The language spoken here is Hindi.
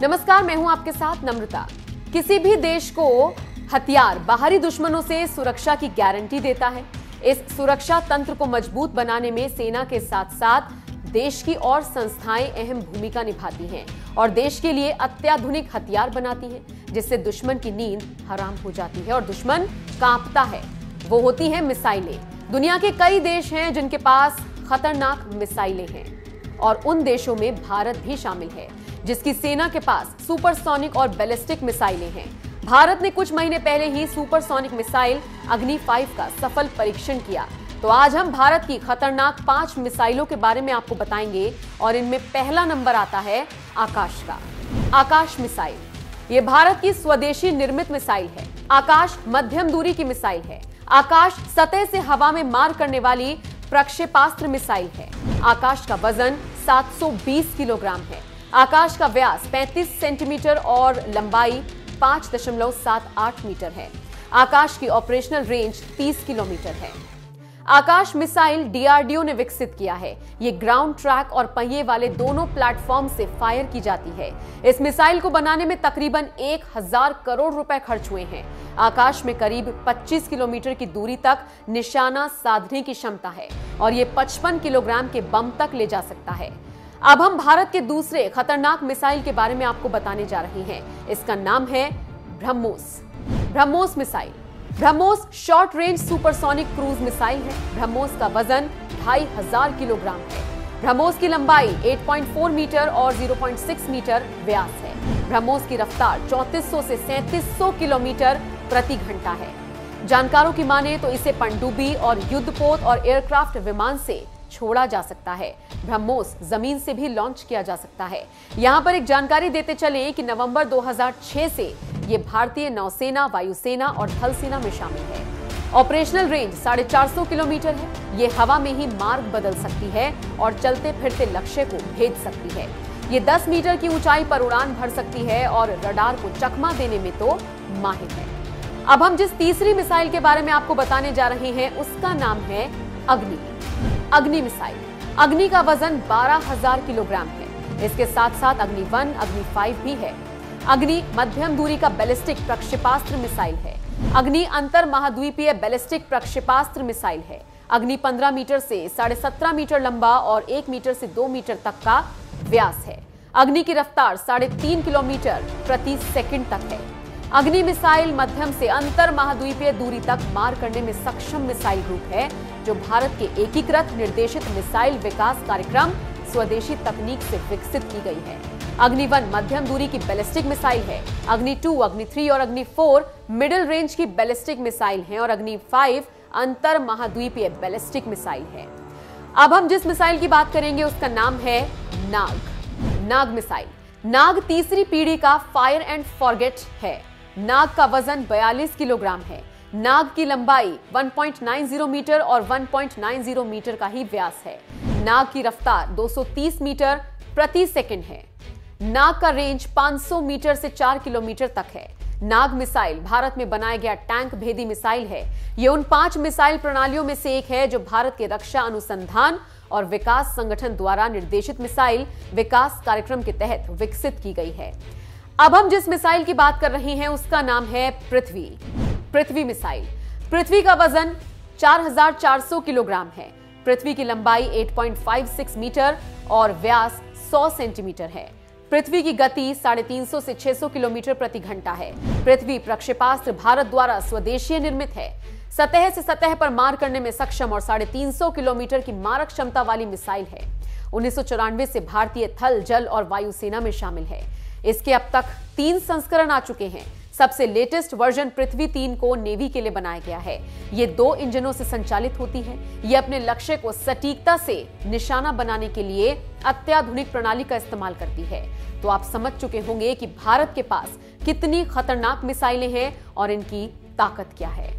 नमस्कार, मैं हूं आपके साथ नम्रता। किसी भी देश को हथियार बाहरी दुश्मनों से सुरक्षा की गारंटी देता है। इस सुरक्षा तंत्र को मजबूत बनाने में सेना के साथ साथ देश की और संस्थाएं अहम भूमिका निभाती हैं और देश के लिए अत्याधुनिक हथियार बनाती हैं, जिससे दुश्मन की नींद हराम हो जाती है और दुश्मन कांपता है। वो होती हैं मिसाइलें। दुनिया के कई देश हैं जिनके पास खतरनाक मिसाइलें हैं और उन देशों में भारत भी शामिल है, जिसकी सेना के पास सुपरसोनिक और बैलिस्टिक मिसाइलें हैं। भारत ने कुछ महीने पहले ही सुपरसोनिक मिसाइल अग्नि 5 का सफल परीक्षण किया। तो आज हम भारत की खतरनाक 5 मिसाइलों के बारे में आपको बताएंगे और इनमें पहला नंबर आता है आकाश का। आकाश मिसाइल, ये भारत की स्वदेशी निर्मित मिसाइल है। आकाश मध्यम दूरी की मिसाइल है। आकाश सतह से हवा में मार करने वाली प्रक्षेपास्त्र मिसाइल है। आकाश का वजन 720 किलोग्राम है। आकाश का व्यास 35 सेंटीमीटर और लंबाई 5.78 मीटर है। आकाश की ऑपरेशनल रेंज 30 किलोमीटर है। आकाश मिसाइल डीआरडीओ ने विकसित किया है। ये ग्राउंड ट्रैक और पहिए वाले दोनों प्लेटफॉर्म से फायर की जाती है। इस मिसाइल को बनाने में तकरीबन 1000 करोड़ रुपए खर्च हुए हैं। आकाश में करीब 25 किलोमीटर की दूरी तक निशाना साधने की क्षमता है और ये 55 किलोग्राम के बम तक ले जा सकता है। अब हम भारत के दूसरे खतरनाक मिसाइल के बारे में आपको बताने जा रहे हैं। इसका नाम है BrahMos. BrahMos missile. BrahMos short range supersonic cruise missile है। ब्रह्मोस का वजन 2500 किलोग्राम है। ब्रह्मोस की लंबाई 8.4 मीटर और 0.6 मीटर व्यास है। ब्रह्मोस की रफ्तार 3400 से 3700 किलोमीटर प्रति घंटा है। जानकारों की माने तो इसे पनडुब्बी और युद्धपोत और एयरक्राफ्ट विमान से छोड़ा जा सकता है। ब्रह्मोस जमीन से भी लॉन्च किया जा सकता है। यहां पर एक जानकारी देते चले कि नवंबर 2006 से ये भारतीय नौसेना, वायुसेना और थल सेना में शामिल है। ऑपरेशनल रेंज 450 किलोमीटर है। ये हवा में ही मार्ग बदल सकती है और चलते फिरते लक्ष्य को भेज सकती है। ये 10 मीटर की ऊंचाई पर उड़ान भर सकती है और रडार को चकमा देने में तो माहिर है। अब हम जिस तीसरी मिसाइल के बारे में आपको बताने जा रहे हैं उसका नाम है अग्नि। अग्नि मिसाइल। अग्नि का वजन 12000 किलोग्राम है। इसके साथ साथ अग्नि 1, अग्नि 5 भी है। अग्नि मध्यम दूरी का बैलिस्टिक प्रक्षेपास्त्र मिसाइल है। अग्नि अंतर महाद्वीपीय बैलिस्टिक प्रक्षेपास्त्र मिसाइल है। अग्नि 15 मीटर से 17.5 मीटर लंबा और 1 मीटर से 2 मीटर तक का व्यास है। अग्नि की रफ्तार 3.5 किलोमीटर प्रति सेकंड तक है। अग्नि मिसाइल मध्यम से अंतर महाद्वीपीय दूरी तक मार करने में सक्षम मिसाइल ग्रुप है, जो भारत के एकीकृत निर्देशित मिसाइल विकास कार्यक्रम स्वदेशी तकनीक से विकसित की गई है। अग्नि 1 मध्यम दूरी की बैलिस्टिक मिसाइल है। अग्नि 2, अग्नि 3 और अग्नि 4 मिडिल रेंज की बैलिस्टिक मिसाइल है और अग्नि 5 अंतर महाद्वीपीय बैलिस्टिक मिसाइल है। अब हम जिस मिसाइल की बात करेंगे उसका नाम है नाग। नाग मिसाइल। नाग तीसरी पीढ़ी का फायर एंड फॉरगेट है। नाग का वजन 42 किलोग्राम है। नाग की लंबाई 1.90 मीटर और 1.90 मीटर का ही व्यास है। नाग की रफ्तार 230 मीटर प्रति सेकंड है। नाग का रेंज 500 मीटर से 4 किलोमीटर तक है। नाग मिसाइल भारत में बनाया गया टैंक भेदी मिसाइल है। यह उन 5 मिसाइल प्रणालियों में से एक है जो भारत के रक्षा अनुसंधान और विकास संगठन द्वारा निर्देशित मिसाइल विकास कार्यक्रम के तहत विकसित की गई है। अब हम जिस मिसाइल की बात कर रहे हैं उसका नाम है पृथ्वी। पृथ्वी मिसाइल। पृथ्वी का वजन 4400 किलोग्राम है। पृथ्वी की लंबाई 8.56 मीटर और व्यास 100 सेंटीमीटर है। पृथ्वी की गति 350 से 600 किलोमीटर प्रति घंटा है। पृथ्वी प्रक्षेपास्त्र भारत द्वारा स्वदेशीय निर्मित है। सतह से सतह पर मार करने में सक्षम और 350 किलोमीटर की मारक क्षमता वाली मिसाइल है। 1994 से भारतीय थल, जल और वायुसेना में शामिल है। इसके अब तक 3 संस्करण आ चुके हैं। सबसे लेटेस्ट वर्जन पृथ्वी 3 को नेवी के लिए बनाया गया है। ये 2 इंजनों से संचालित होती है। ये अपने लक्ष्य को सटीकता से निशाना बनाने के लिए अत्याधुनिक प्रणाली का इस्तेमाल करती है। तो आप समझ चुके होंगे कि भारत के पास कितनी खतरनाक मिसाइलें हैं और इनकी ताकत क्या है।